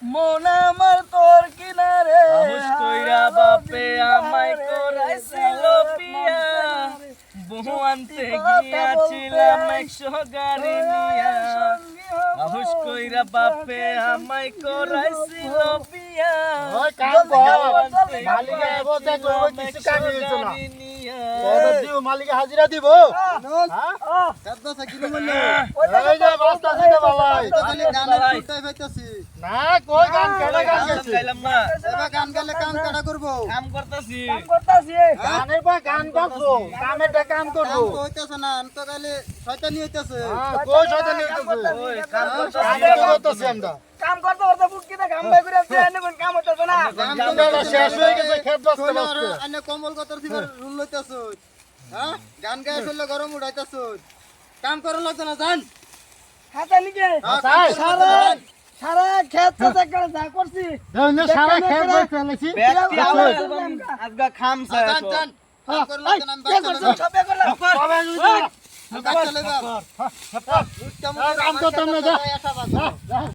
মন আমার তোর কিনারে আহুস কইরা বাপে আমায় করাইছিল পিয়া বহু আনতে গিয়াছিলাম 100 গাড়ি নিয়া আহুস কইরা বাপে আমায় করাইছিল পিয়া ওই কাম কর মালিকে এবো তে কইব কিছু কাম হইছ না কত দিও মালিকে হাজিরা দিব হ্যাঁ কত কিলো মূল্য এই যে বাস্তা দিতে বালাই তো খালি গানের ফুটাই পাইতাছি না কই গান কেডা গান গেছে গাইলাম না এবার গান গাইলে কাম কাটা করব কাম করতেছি গানে বা গান গাবো কামেটা কাম করব কাম তো হইতাছে না আমি তো গাইলে শয়তানি হইতাছে কই শয়তানি হইতাছে ওই কাম কামে করতেছি আমরা কাম করতে করতে বুকিতে কাম বাই করে আসছে এনে কোন কাম হচ্ছে না কামটা শেষ হয়ে গেছে খেত বাস্তা বাস্তা আনে কম্বল কতর দিবার রুল লইতাছ হ্যাঁ গান গায় চললে গরম উড়াইতাছ কাম করা লাগছে না জান হাতা নিকে সাই সারা সারা খেত তো করে যা করছি না সারা খেত বাস্তা লাইছি ব্যক্তি আমার অ্যালবাম আজগা খামছা জান জান কাম করা লাগছে না আমি বাচ্চা লইব সবে করলাম সবাই বাচ্চা লইব কাম করতাম না যা